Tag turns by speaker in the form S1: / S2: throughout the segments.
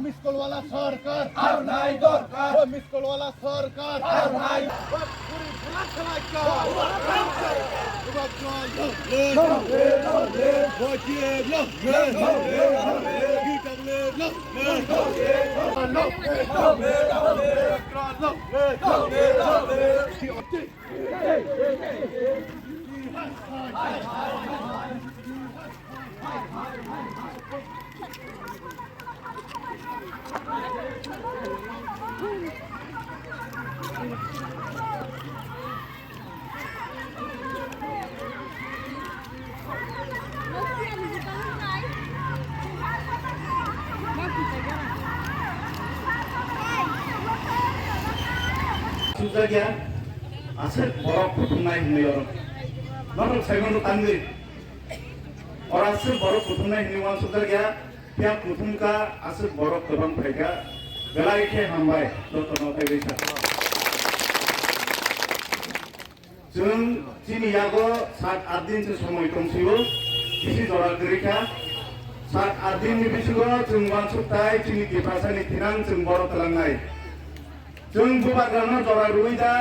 S1: মিসকল ওয়ালা সরকার আর নাই দরকার মিসকল ওয়ালা সরকার আর নাই পুরি ভুলা খেলাইকা
S2: Suzagia aset borok kutunai hinior norok saimanu tangi orang aset borok kutunai hiniwan suzagia tiap kutunka aset borok kebang mereka belai ke hambai dotono tegesa jeng sini yago saat adin sesuai tongsiu isi dorak gerika saat adin ni bisugo jeng wan sutai sini kiprasani tinang jeng borok telangai jeng bubagrano jora ruida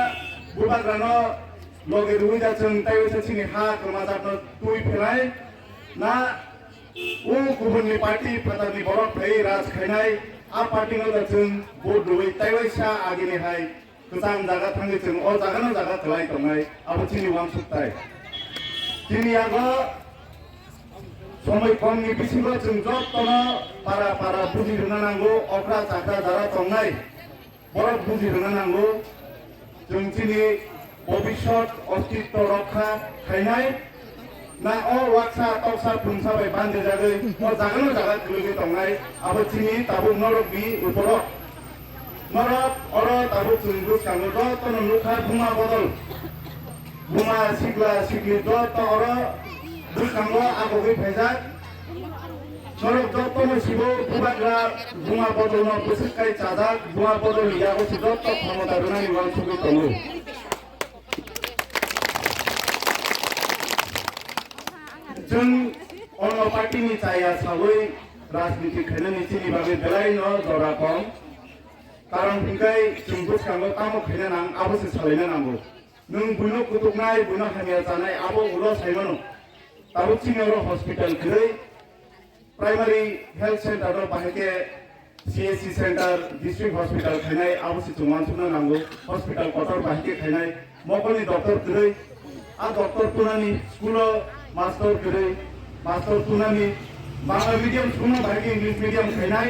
S2: bubagrano loge ruida jeng tayo sa sini ha kermajapno tui pelai na गुबुननि पार्टी फाटारनि बरफ थायो राज खायनाय आ पार्टीनो जं भोट रुई तायो सा आगिनिहाय गोजान जागा थाङो जों अ जागानो जागा थलाय दंनाय आबो चिनि वां सुक्ताय चिनि आगो समय खमनि बिसिङाव जों जतनो पारा पारा बुजिनो नांगौ अख्रा जाग्रा जारा दंनाय बरफ बुजिनो नांगौ जों चिनि भबिष्यत अस्तित्व रक्षा खायनाय na o waksa toksa pungsa bai bande jage o jagano jaga kluge tongnai abo chini tabu norok bi uporo norok oro tabu chungbu kango do tono nukha buma bodol buma sigla sigli do to oro bukango abo gi phejak norok do tono sibo bubagra buma bodol no busikai chajak buma bodol yago sido to khamota runani wang sugi tongu जों अनो पार्टीनि चाया सावै राजनीति खायनायनि चिनि बागै बेलायनो जरा कम कारण हिंगाय जों बुसखांगो तामो खायनो नां आबोसो सालायनो नांगौ नों बुनो कुतुकनाय बुनो हामिया जानाय आबो उलो सायमानो ताबो चिनियाव हस्पिटाल खै प्राइमारी हेल्थ सेंटर बाहेके सीएससी सेंटर डिस्ट्रिक्ट हस्पिटाल खायनाय आबोसो जों मानसुनो नांगौ हस्पिटाल कटर बाहेके खायनाय मकलनि डॉक्टर खै आ डॉक्टर तुनानि स्कुलो मास्टर करे मास्टर तुनानि बांला मीडियम स्कूल बाहेके इंग्लिश मीडियम खायनाय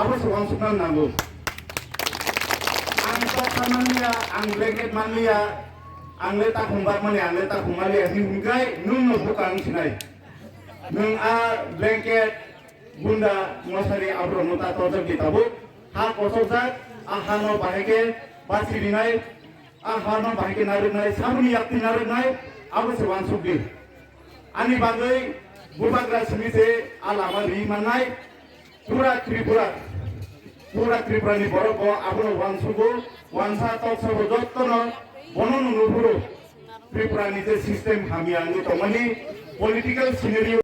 S2: आबो सवां सुना नांगौ आं तो खामानिया आं ब्लेकेट मानलिया आंले ताखुंबा माने आंले ताखुंमालिया हिंगाय नुं बुकां सिनाय नों आ ब्लेकेट बुंदा मसारि आब्रो मुता तजब किताबु हा कसोजाक आ हानो बाहेके बासिरिनाय आ हानो बाहेके नारनाय सामनि याक्ति नारनाय आबो सवां सुबि ani bagai bubagra semise alama rimanai pura tripura ni boroko abuno wansugo wansa toksobo jottono bonono nuburo tripura ni system hami angi tomani political scenario